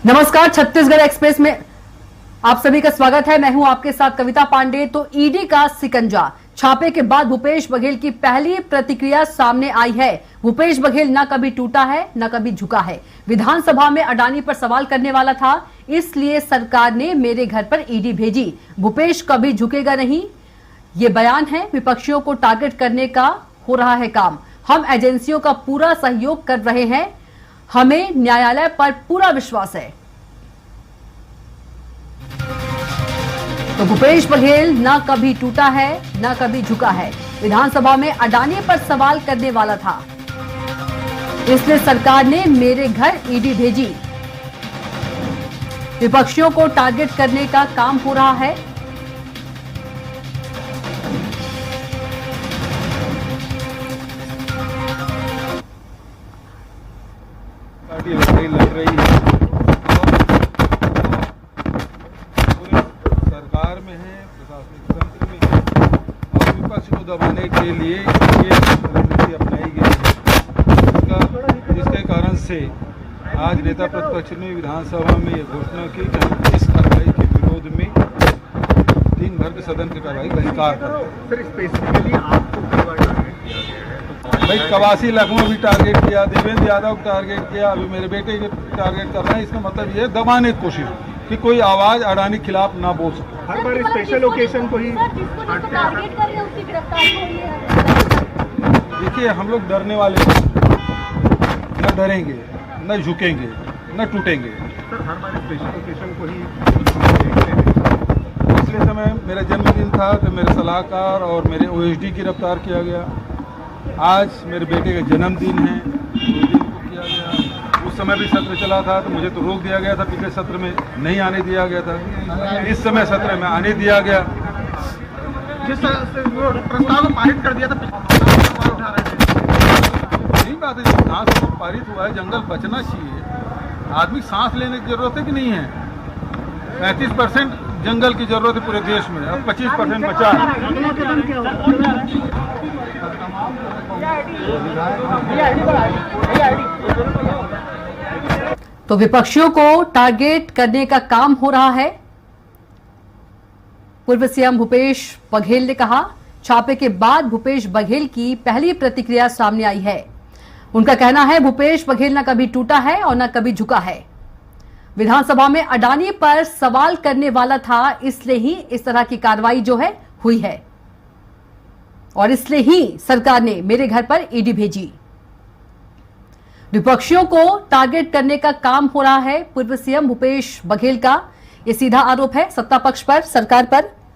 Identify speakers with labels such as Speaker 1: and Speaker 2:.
Speaker 1: नमस्कार, छत्तीसगढ़ एक्सप्रेस में आप सभी का स्वागत है। मैं हूं आपके साथ कविता पांडे। तो ईडी का सिकंजा, छापे के बाद भूपेश बघेल की पहली प्रतिक्रिया सामने आई है। भूपेश बघेल न कभी टूटा है न कभी झुका है। विधानसभा में अडानी पर सवाल करने वाला था, इसलिए सरकार ने मेरे घर पर ईडी भेजी। भूपेश कभी झुकेगा नहीं, ये बयान है। विपक्षियों को टारगेट करने का हो रहा है काम। हम एजेंसियों का पूरा सहयोग कर रहे हैं, हमें न्यायालय पर पूरा विश्वास है। तो भूपेश बघेल न कभी टूटा है न कभी झुका है। विधानसभा में अडानी पर सवाल करने वाला था, इसलिए सरकार ने मेरे घर ईडी भेजी। विपक्षियों को टारगेट करने का काम हो रहा है।
Speaker 2: लग रही है पूरे सरकार में है, प्रशासनिक तंत्र में है और विपक्ष को दबाने के लिए ये रणनीति अपनाई गई है। जिसके कारण से आज नेता प्रतिपक्ष ने विधानसभा में ये घोषणा की कि हम इस कार्रवाई के विरोध में दिन भर के सदन की कार्रवाई बहिष्कार करते हैं।
Speaker 3: सर, स्पेसिफिकली आपको
Speaker 2: भाई कवासी लखनऊ भी टारगेट किया, देवेंद्र यादव को टारगेट किया, अभी मेरे बेटे के टारगेट कर रहे हैं। इसका मतलब ये दबाने की कोशिश कि कोई आवाज अडानी के खिलाफ ना बोल सके।
Speaker 3: हर बार स्पेशल ओकेजन को ही
Speaker 4: टारगेट कर रहे हैं, उसकी गिरफ्तारी हो रही है।
Speaker 2: देखिए, हम लोग डरने वाले न डरेंगे, न झुकेंगे, न टूटेंगे।
Speaker 3: सर, हर बार स्पेशल ओकेजन को ही
Speaker 2: पिछले समय मेरा जन्मदिन था तो मेरे सलाहकार और मेरे ओएसडी गिरफ्तार किया गया। आज मेरे बेटे का जन्मदिन है, 2 दिन को किया गया। उस समय भी सत्र चला था तो मुझे तो रोक दिया गया था, पिछले सत्र में नहीं आने दिया गया था। इस समय सत्र में आने दिया गया।
Speaker 3: जिस प्रस्ताव को पारित कर दिया था, उठा रहे थे।
Speaker 2: यही बात है, जब विधानसभा पारित हुआ है, जंगल बचना चाहिए। आदमी सांस लेने की जरूरत है कि नहीं है? 35% जंगल की जरूरत है पूरे देश में, अब 25% बचा है।
Speaker 1: तो विपक्षियों को टारगेट करने का काम हो रहा है। पूर्व सीएम भूपेश बघेल ने कहा, छापे के बाद भूपेश बघेल की पहली प्रतिक्रिया सामने आई है। उनका कहना है, भूपेश बघेल न कभी टूटा है और न कभी झुका है। विधानसभा में अडानी पर सवाल करने वाला था, इसलिए ही इस तरह की कार्रवाई जो है हुई है और इसलिए ही सरकार ने मेरे घर पर ईडी भेजी। विपक्षियों को टारगेट करने का काम हो रहा है। पूर्व सीएम भूपेश बघेल का यह सीधा आरोप है सत्ता पक्ष पर, सरकार पर।